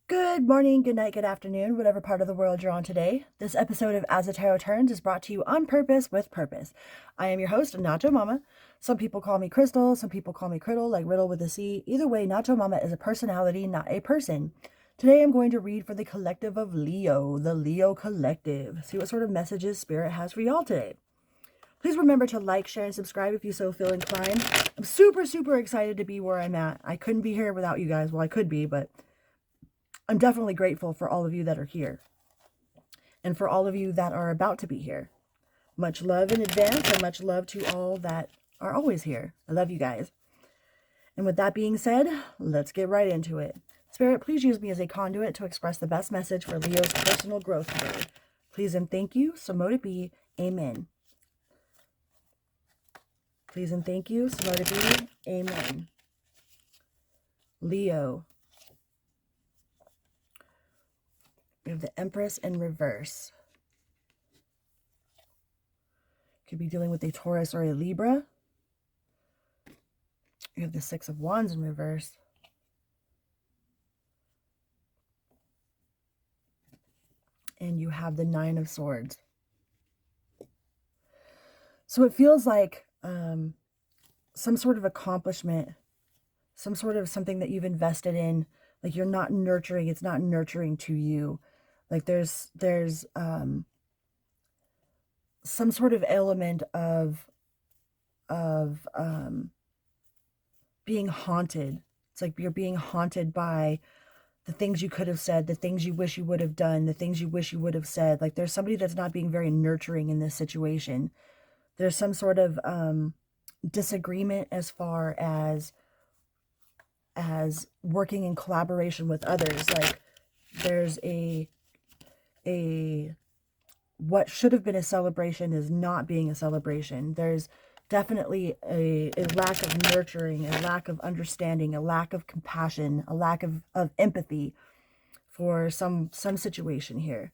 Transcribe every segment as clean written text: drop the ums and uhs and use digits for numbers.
Good morning, good night, good afternoon, whatever part of the world you're on today. This episode of As the Tarot Turns is brought to you on purpose with purpose. I am your host, Nacho Mama. Some people call me Crystal, some people call me Criddle, like Riddle with a C. Either way, Nacho Mama is a personality, not a person. Today I'm going to read for the collective of Leo, the Leo collective. See what sort of messages Spirit has for y'all today. Please remember to like, share, and subscribe if you so feel inclined. I'm super excited to be where I'm at. I couldn't be here without you guys. Well, I could be, but I'm definitely grateful for all of you that are here and for all of you that are about to be here. Much love in advance and much love to all that are always here. I love you guys. And with that being said, let's get right into it. Spirit, please use me as a conduit to express the best message for Leo's personal growth today. Please and thank you. So mote it be. Amen. Please and thank you. So mote it be. Amen. Leo. We have the Empress in reverse. Could be dealing with a Taurus or a Libra. You have the Six of Wands in reverse. And you have the Nine of Swords. So it feels like some sort of accomplishment, some sort of something that you've invested in, like you're not nurturing, it's not nurturing to you. Like there's some sort of element of being haunted. It's like you're being haunted by the things you could have said, the things you wish you would have done, the things you wish you would have said. Like there's somebody that's not being very nurturing in this situation. There's some sort of disagreement as far as working in collaboration with others. Like there's a what should have been a celebration is not being a celebration. There's definitely a lack of nurturing, a lack of understanding, a lack of compassion, a lack of empathy for some situation here.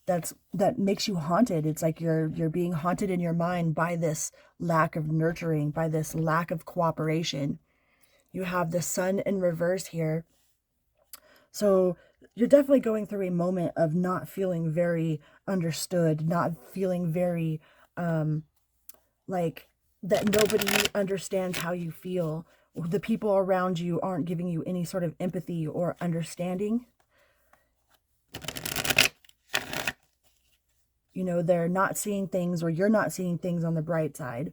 That makes you haunted. It's like you're being haunted in your mind by this lack of nurturing, by this lack of cooperation. You have the Sun in reverse here. So you're definitely going through a moment of not feeling very understood, not feeling very like that nobody understands how you feel. The people around you aren't giving you any sort of empathy or understanding. You know, they're not seeing things, or you're not seeing things on the bright side.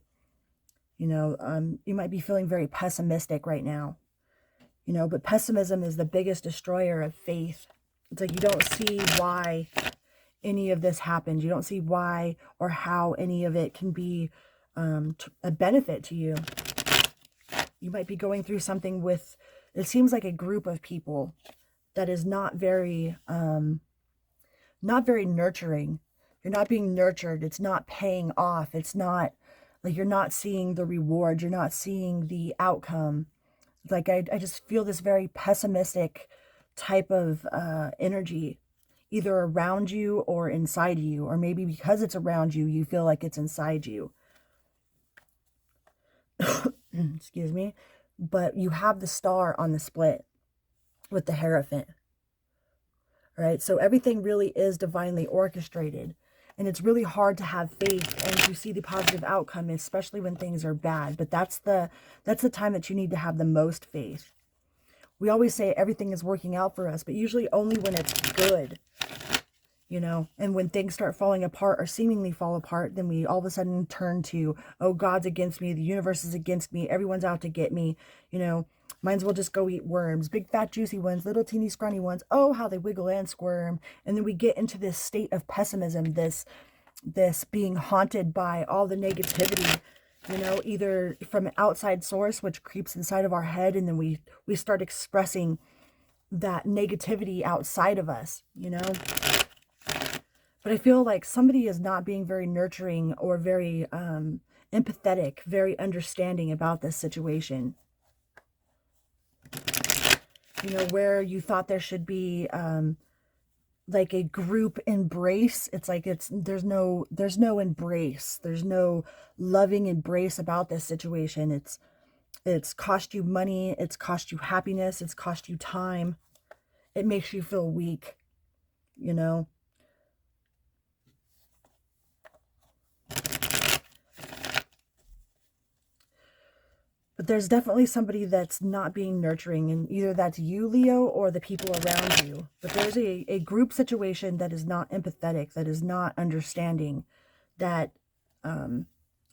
You know, you might be feeling very pessimistic right now. You know, but pessimism is the biggest destroyer of faith. It's like you don't see why any of this happened. You don't see why or how any of it can be a benefit to you. You might be going through something with, it seems like a group of people that is not very nurturing. You're not being nurtured. It's not paying off. It's not like you're not seeing the reward. You're not seeing the outcome. Like I just feel this very pessimistic type of energy, either around you or inside you, or maybe because it's around you, you feel like it's inside you. Excuse me. But you have the Star on the split with the Hierophant. Right? So everything really is divinely orchestrated. And it's really hard to have faith and to see the positive outcome, especially when things are bad. But that's the time that you need to have the most faith. We always say everything is working out for us, but usually only when it's good, you know. And when things start falling apart or seemingly fall apart, then we all of a sudden turn to, oh, God's against me, the universe is against me, everyone's out to get me, you know. Might as well just go eat worms, big fat juicy ones, little teeny scrawny ones. Oh, how they wiggle and squirm. And then we get into this state of pessimism, this being haunted by all the negativity, you know, either from an outside source, which creeps inside of our head, and then we start expressing that negativity outside of us, you know. But I feel like somebody is not being very nurturing or very empathetic, very understanding about this situation. You know, where you thought there should be like a group embrace, it's like there's no embrace, there's no loving embrace about this situation. It's cost you money, it's cost you happiness, it's cost you time, it makes you feel weak, you know. But there's definitely somebody that's not being nurturing, and either that's you, Leo, or the people around you. But there's a group situation that is not empathetic, that is not understanding, that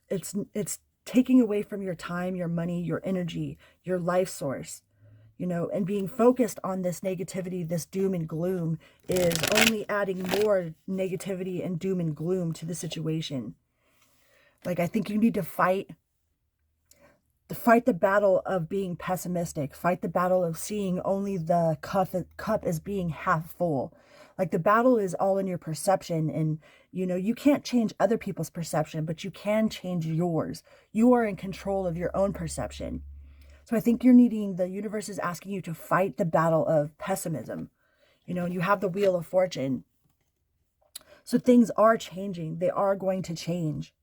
it's taking away from your time, your money, your energy, your life source, you know, and being focused on this negativity, this doom and gloom, is only adding more negativity and doom and gloom to the situation. Like, I think you need to fight the battle of being pessimistic, fight the battle of seeing only the cup as being half full. Like, the battle is all in your perception, and you know, you can't change other people's perception, but you can change yours. You are in control of your own perception. So I think the universe is asking you to fight the battle of pessimism. You know, you have the Wheel of Fortune. So things are changing. They are going to change.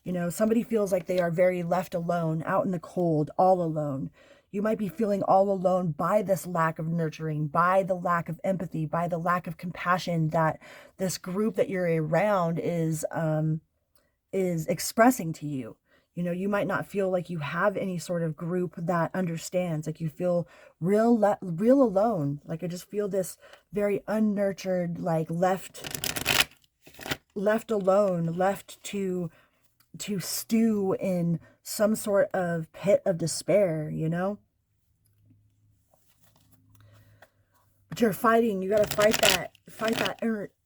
You know, somebody feels like they are very left alone, out in the cold, all alone. You might be feeling all alone by this lack of nurturing, by the lack of empathy, by the lack of compassion that this group that you're around is expressing to you. You know, you might not feel like you have any sort of group that understands. Like, you feel real alone. Like, I just feel this very unnurtured, like left alone, left to stew in some sort of pit of despair, you know? But you're fighting, you got to fight that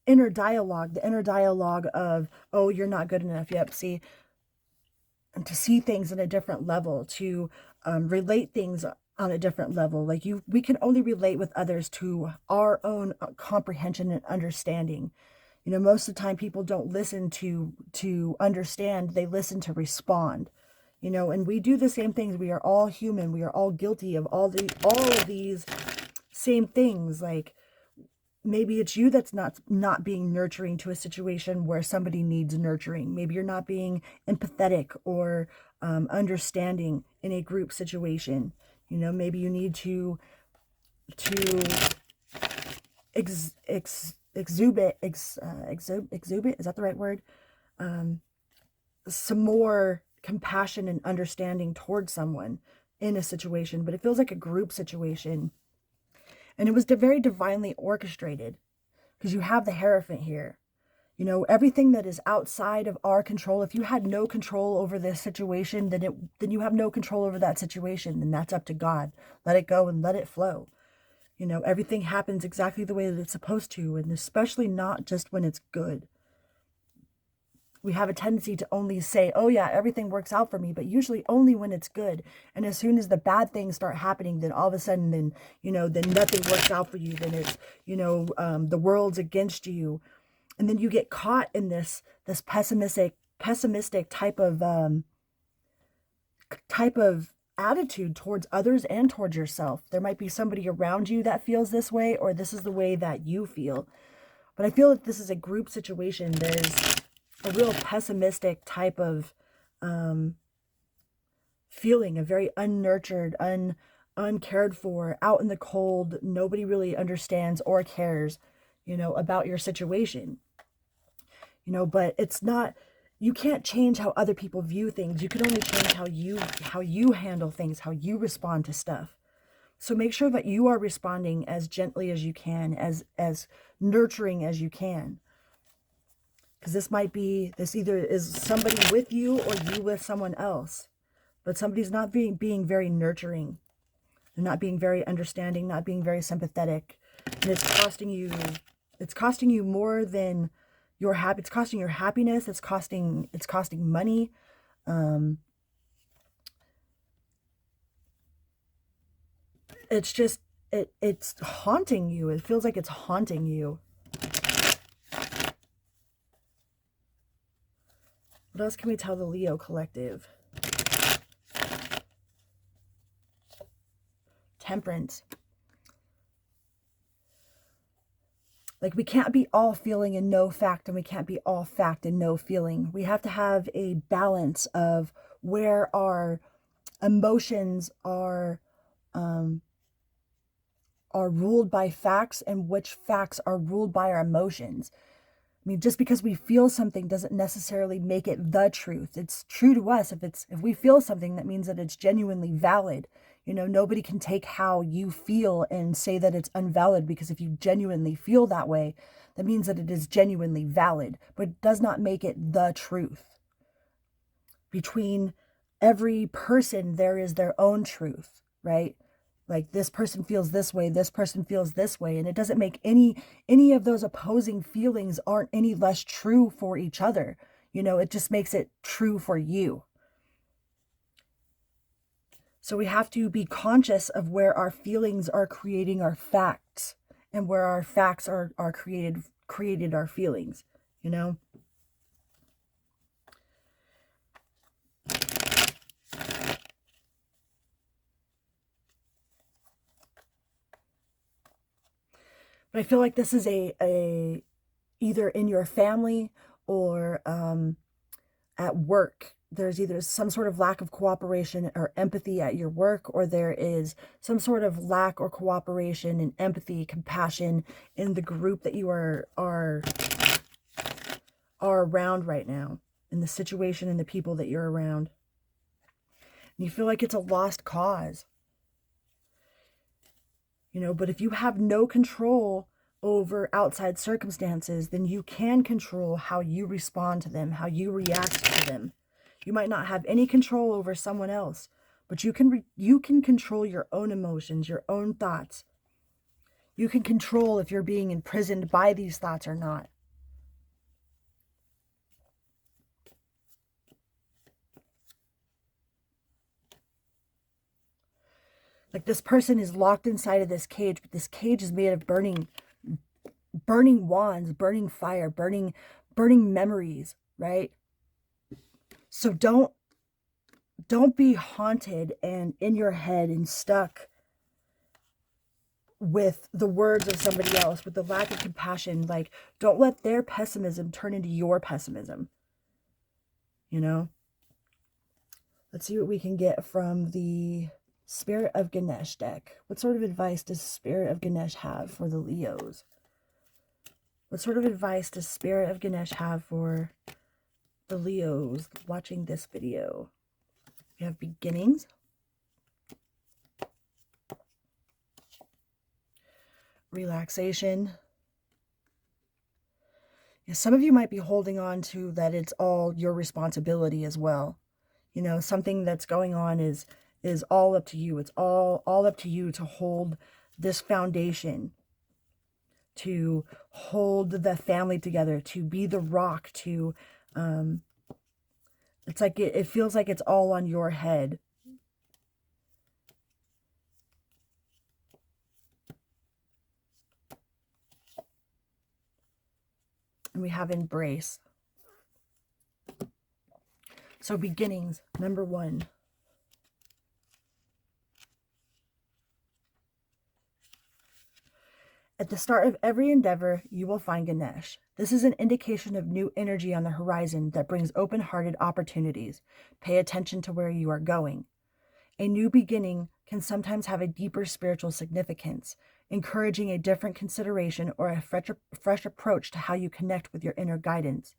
inner dialogue, the inner dialogue of, oh, you're not good enough. Yep, see, and to see things in a different level, to relate things on a different level. Like, we can only relate with others to our own comprehension and understanding. You know, most of the time people don't listen to understand, they listen to respond. You know, and we do the same things. We are all human. We are all guilty of all of these same things. Like, maybe it's you that's not being nurturing to a situation where somebody needs nurturing. Maybe you're not being empathetic or understanding in a group situation. You know, maybe you need to exhibit, is that the right word? Some more compassion and understanding towards someone in a situation, but it feels like a group situation. And it was very divinely orchestrated, because you have the Hierophant here. You know, everything that is outside of our control, if you had no control over this situation, then you have no control over that situation. Then that's up to God. Let it go and let it flow. You know, everything happens exactly the way that it's supposed to, and especially not just when it's good. We have a tendency to only say, oh yeah, everything works out for me, but usually only when it's good. And as soon as the bad things start happening, then all of a sudden, then, you know, then nothing works out for you. Then it's, you know, the world's against you. And then you get caught in this pessimistic type of attitude towards others and towards yourself. There might be somebody around you that feels this way, or this is the way that you feel. But I feel that this is a group situation. There's a real pessimistic type of feeling, a very unnurtured, uncared for, out in the cold. Nobody really understands or cares, you know, about your situation. You know, but it's not, you can't change how other people view things. You can only change how you handle things, how you respond to stuff. So make sure that you are responding as gently as you can, as nurturing as you can. Because this either is somebody with you or you with someone else. But somebody's not being very nurturing. They're not being very understanding, not being very sympathetic. And it's costing you more than your it's costing your happiness, it's costing money. It's just it's haunting you. It feels like it's haunting you. What else can we tell the Leo collective? Temperance. Like, we can't be all feeling and no fact, and we can't be all fact and no feeling. We have to have a balance of where our emotions are are ruled by facts and which facts are ruled by our emotions. I mean, just because we feel something doesn't necessarily make it the truth. It's true to us. If we feel something, that means that it's genuinely valid. You know, nobody can take how you feel and say that it's invalid, because if you genuinely feel that way, that means that it is genuinely valid, but it does not make it the truth. Between every person, there is their own truth, right? Like, this person feels this way, this person feels this way, and it doesn't make any of those opposing feelings aren't any less true for each other. You know, it just makes it true for you. So we have to be conscious of where our feelings are creating our facts, and where our facts are created our feelings, you know? But I feel like this is a either in your family or at work. There's either some sort of lack of cooperation or empathy at your work, or there is some sort of lack or cooperation and empathy, compassion in the group that you are around right now, in the situation and the people that you're around. And you feel like it's a lost cause. You know, but if you have no control over outside circumstances, then you can control how you respond to them, how you react to them. You might not have any control over someone else, but you can control your own emotions, your own thoughts. You can control if you're being imprisoned by these thoughts or not. Like, this person is locked inside of this cage, but this cage is made of burning wands, burning fire, burning memories, right? So don't be haunted and in your head and stuck with the words of somebody else, with the lack of compassion. Like, don't let their pessimism turn into your pessimism, you know? Let's see what we can get from the Spirit of Ganesh deck. What sort of advice does Spirit of Ganesh have for the Leos? What sort of advice does Spirit of Ganesh have for the Leos watching this video? We have beginnings, relaxation. Yeah, some of you might be holding on to that it's all your responsibility as well. You know, something that's going on is all up to you. It's all up to you to hold this foundation, to hold the family together, to be the rock, to it's like it feels like it's all on your head. And we have embrace. So beginnings, number 1. At the start of every endeavor, you will find Ganesh. This is an indication of new energy on the horizon that brings open-hearted opportunities. Pay attention to where you are going. A new beginning can sometimes have a deeper spiritual significance, encouraging a different consideration or a fresh approach to how you connect with your inner guidance.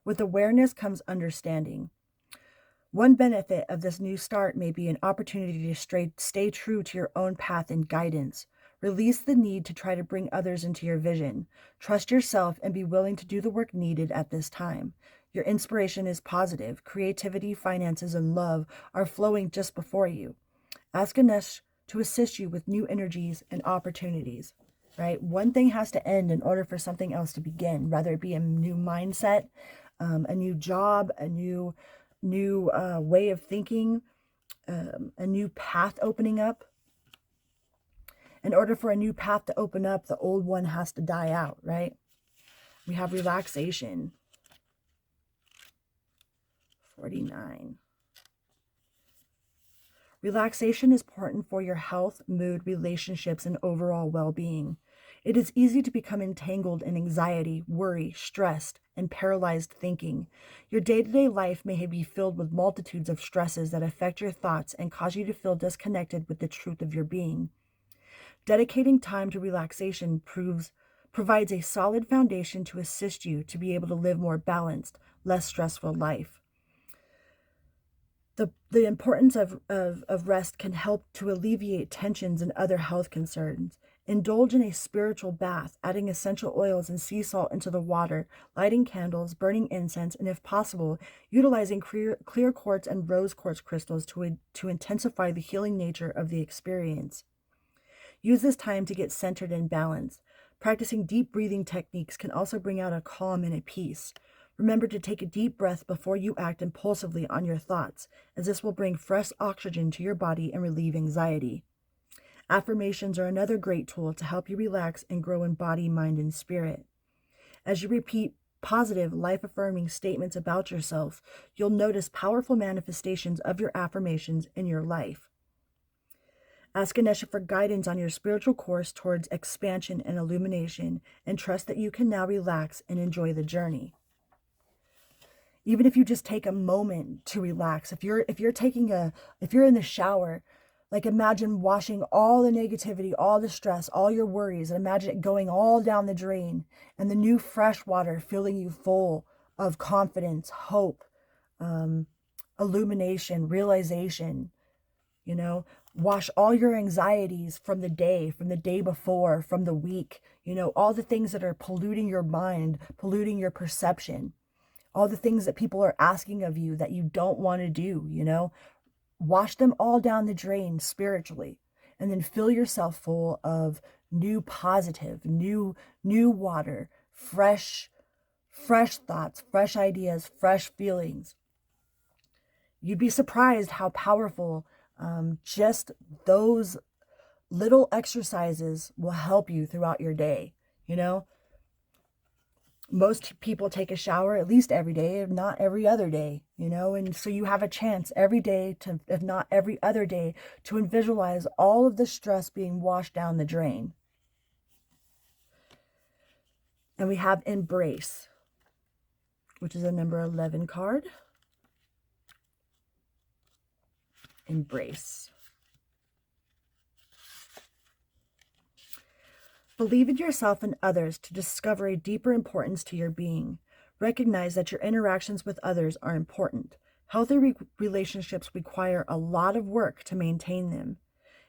With awareness comes understanding. One benefit of this new start may be an opportunity to stay true to your own path and guidance. Release the need to try to bring others into your vision. Trust yourself and be willing to do the work needed at this time. Your inspiration is positive. Creativity, finances, and love are flowing just before you. Ask Ganesh to assist you with new energies and opportunities, right? One thing has to end in order for something else to begin, whether it be a new mindset, a new job, a new way of thinking, a new path opening up. In order for a new path to open up, the old one has to die out, right? We have relaxation. 49. Relaxation is important for your health, mood, relationships, and overall well-being. It is easy to become entangled in anxiety, worry, stressed, and paralyzed thinking. Your day-to-day life may be filled with multitudes of stresses that affect your thoughts and cause you to feel disconnected with the truth of your being. Dedicating time to relaxation provides a solid foundation to assist you to be able to live more balanced, less stressful life. The importance of rest can help to alleviate tensions and other health concerns. Indulge in a spiritual bath, adding essential oils and sea salt into the water, lighting candles, burning incense, and if possible, utilizing clear quartz and rose quartz crystals to intensify the healing nature of the experience. Use this time to get centered and balanced. Practicing deep breathing techniques can also bring out a calm and a peace. Remember to take a deep breath before you act impulsively on your thoughts, as this will bring fresh oxygen to your body and relieve anxiety. Affirmations are another great tool to help you relax and grow in body, mind, and spirit. As you repeat positive, life-affirming statements about yourself, you'll notice powerful manifestations of your affirmations in your life. Ask Ganesha for guidance on your spiritual course towards expansion and illumination, and trust that you can now relax and enjoy the journey. Even if you just take a moment to relax, if you're in the shower, like imagine washing all the negativity, all the stress, all your worries, and imagine it going all down the drain, and the new fresh water filling you full of confidence, hope, illumination, realization. Wash all your anxieties from the day before, from the week, all the things that are polluting your mind, polluting your perception, all the things that people are asking of you that you don't want to do, wash them all down the drain spiritually, and then fill yourself full of new positive, new water, fresh thoughts, fresh ideas, fresh feelings. You'd be surprised how powerful just those little exercises will help you throughout your day. Most people take a shower at least every day, if not every other day, and so you have a chance every day to, if not every other day, to visualize all of the stress being washed down the drain. And we have Embrace, which is a number 11 card. Embrace. Believe in yourself and others to discover a deeper importance to your being. Recognize that your interactions with others are important. Healthy relationships require a lot of work to maintain them.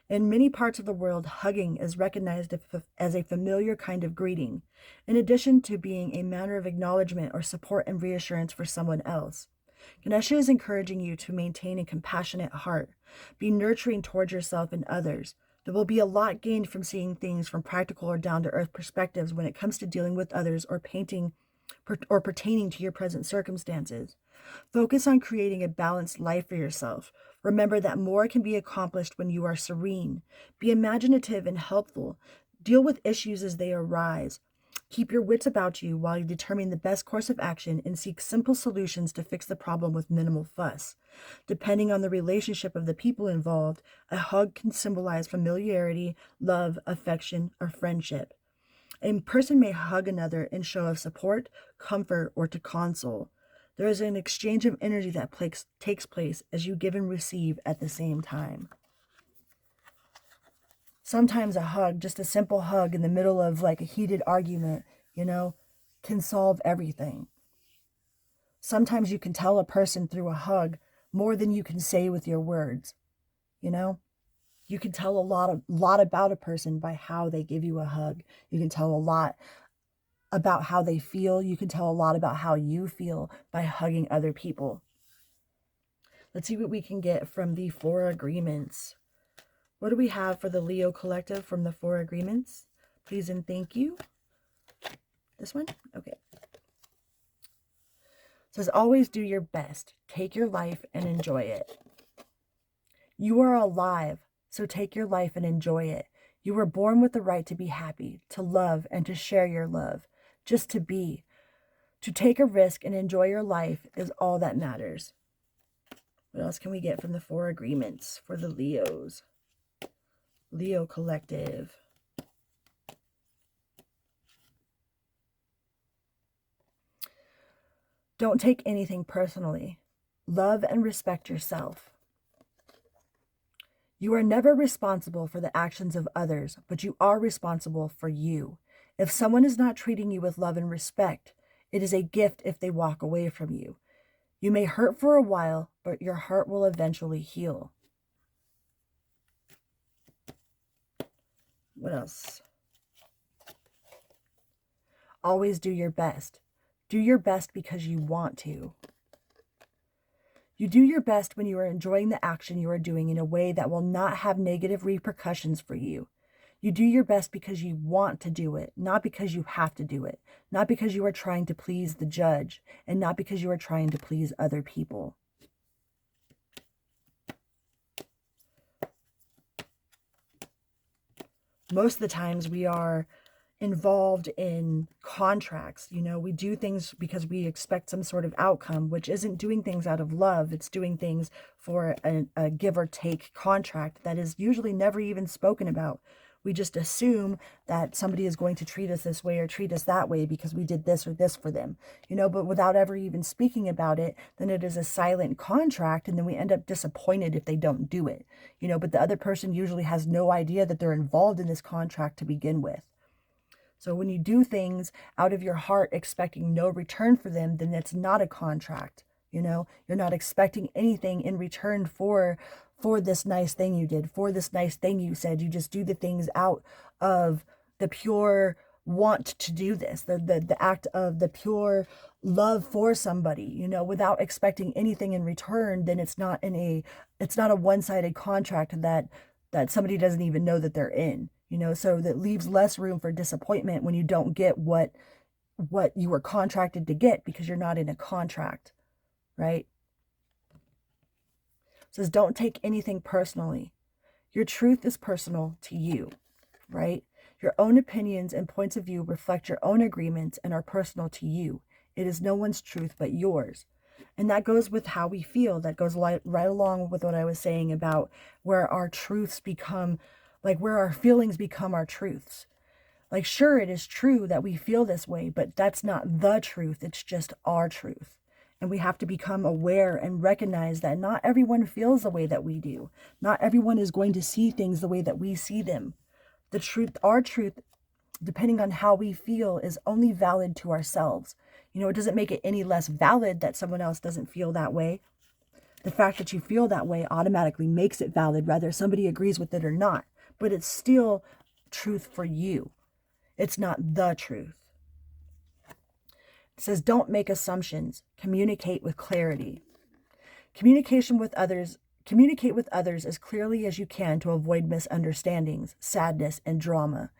In many parts of the world, hugging is recognized as a familiar kind of greeting, in addition to being a manner of acknowledgement or support and reassurance for someone else. Ganesha is encouraging you to maintain a compassionate heart. Be nurturing towards yourself and others. There will be a lot gained from seeing things from practical or down-to-earth perspectives when it comes to dealing with others or pertaining to your present circumstances. Focus on creating a balanced life for yourself. Remember that more can be accomplished when you are serene. Be imaginative and helpful. Deal with issues as they arise. Keep your wits about you while you determine the best course of action and seek simple solutions to fix the problem with minimal fuss. Depending on the relationship of the people involved, a hug can symbolize familiarity, love, affection, or friendship. A person may hug another in show of support, comfort, or to console. There is an exchange of energy that takes place as you give and receive at the same time. Sometimes a hug, just a simple hug in the middle of like a heated argument, can solve everything. Sometimes you can tell a person through a hug more than you can say with your words. You can tell a lot about a person by how they give you a hug. You can tell a lot about how they feel. You can tell a lot about how you feel by hugging other people. Let's see what we can get from the 4 agreements. What do we have for the Leo collective from the 4 agreements? Please and thank you. This one? Okay. It says, always do your best. Take your life and enjoy it. You are alive, so take your life and enjoy it. You were born with the right to be happy, to love, and to share your love. Just to be. To take a risk and enjoy your life is all that matters. What else can we get from the 4 agreements for the Leos? Leo collective. Don't take anything personally. Love and respect yourself. You are never responsible for the actions of others, but you are responsible for you. If someone is not treating you with love and respect, it is a gift if they walk away from you. You may hurt for a while, but your heart will eventually heal. What else? Always do your best. Do your best because you want to. You do your best when you are enjoying the action you are doing in a way that will not have negative repercussions for you. You do your best because you want to do it, not because you have to do it, not because you are trying to please the judge, and not because you are trying to please other people. Most of the times we are involved in contracts. We do things because we expect some sort of outcome, which isn't doing things out of love. It's doing things for a give or take contract that is usually never even spoken about. We just assume that somebody is going to treat us this way or treat us that way because we did this or this for them, but without ever even speaking about it, then it is a silent contract, and then we end up disappointed if they don't do it, but the other person usually has no idea that they're involved in this contract to begin with. So when you do things out of your heart expecting no return for them, then it's not a contract. You're not expecting anything in return for this nice thing you did, for this nice thing you said. You just do the things out of the pure want to do this, the act of the pure love for somebody, without expecting anything in return. Then it's not a one-sided contract that somebody doesn't even know that they're in. So that leaves less room for disappointment when you don't get what you were contracted to get because you're not in a contract, right? It says, don't take anything personally. Your truth is personal to you, right? Your own opinions and points of view reflect your own agreements and are personal to you. It is no one's truth but yours. And that goes with how we feel. That goes right along with what I was saying about where our truths become, where our feelings become our truths. Sure, it is true that we feel this way, but that's not the truth. It's just our truth. And we have to become aware and recognize that not everyone feels the way that we do. Not everyone is going to see things the way that we see them. The truth, our truth, depending on how we feel, is only valid to ourselves. It doesn't make it any less valid that someone else doesn't feel that way. The fact that you feel that way automatically makes it valid, whether somebody agrees with it or not. But it's still truth for you. It's not the truth. It says, don't make assumptions. Communicate with clarity. Communicate with others as clearly as you can to avoid misunderstandings, sadness, and drama.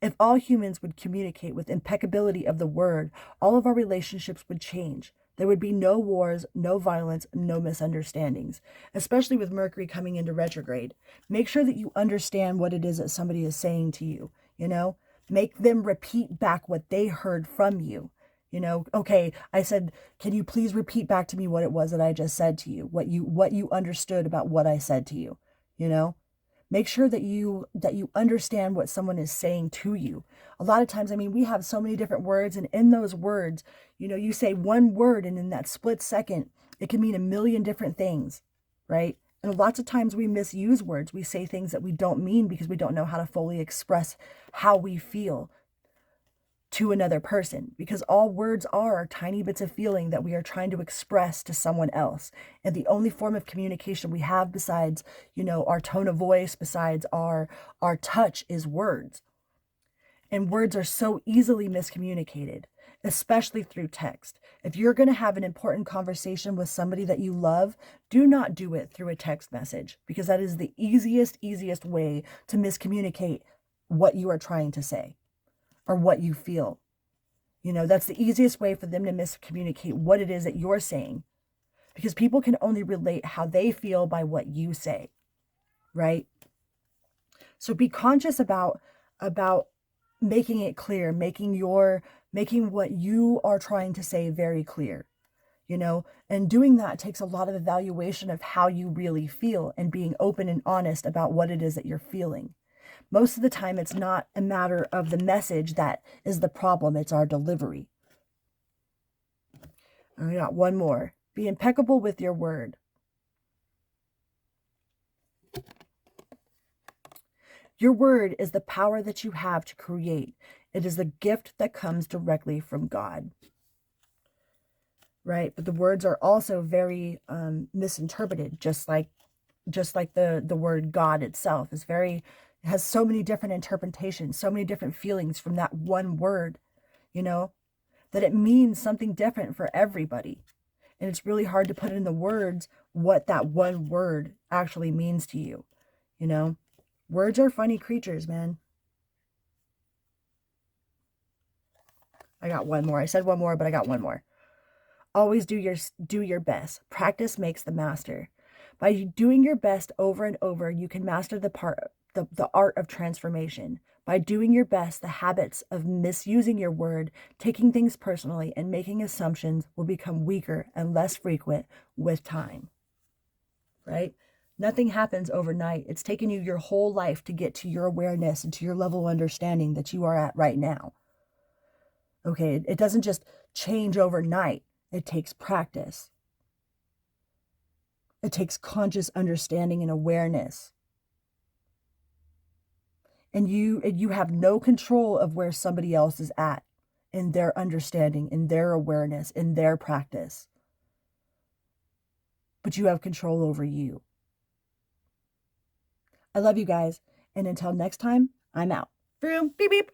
If all humans would communicate with impeccability of the word, all of our relationships would change. There would be no wars, no violence, no misunderstandings, especially with Mercury coming into retrograde. Make sure that you understand what it is that somebody is saying to you, Make them repeat back what they heard from you. Okay, I said, can you please repeat back to me what it was that I just said to you, what you understood about what I said to you, Make sure that you understand what someone is saying to you. A lot of times, we have so many different words, and in those words, you say one word, and in that split second, it can mean a million different things, right? And lots of times we misuse words. We say things that we don't mean because we don't know how to fully express how we feel to another person, because all words are tiny bits of feeling that we are trying to express to someone else. And the only form of communication we have besides, our tone of voice, besides our touch, is words. And words are so easily miscommunicated, especially through text. If you're going to have an important conversation with somebody that you love, do not do it through a text message, because that is the easiest way to miscommunicate what you are trying to say or what you feel. That's the easiest way for them to miscommunicate what it is that you're saying, because people can only relate how they feel by what you say, right? So be conscious about making it clear, making what you are trying to say very clear, and doing that takes a lot of evaluation of how you really feel and being open and honest about what it is that you're feeling. Most of the time, it's not a matter of the message that is the problem. It's our delivery. And we got one more. Be impeccable with your word. Your word is the power that you have to create. It is a gift that comes directly from God. Right? But the words are also very misinterpreted, just like the word God itself is has so many different interpretations, so many different feelings from that one word, you know, that it means something different for everybody. And it's really hard to put in the words what that one word actually means to you, you know. Words are funny creatures, man. I got one more. I said one more, but I got one more. Always do your best. Practice makes the master. By doing your best over and over, you can master the art of transformation. By doing your best, the habits of misusing your word, taking things personally, and making assumptions will become weaker and less frequent with time. Right? Nothing happens overnight. It's taken you your whole life to get to your awareness and to your level of understanding that you are at right now. Okay, it doesn't just change overnight. It takes practice. It takes conscious understanding and awareness. And you have no control of where somebody else is at in their understanding, in their awareness, in their practice. But you have control over you. I love you guys. And until next time, I'm out. Vroom, beep, beep.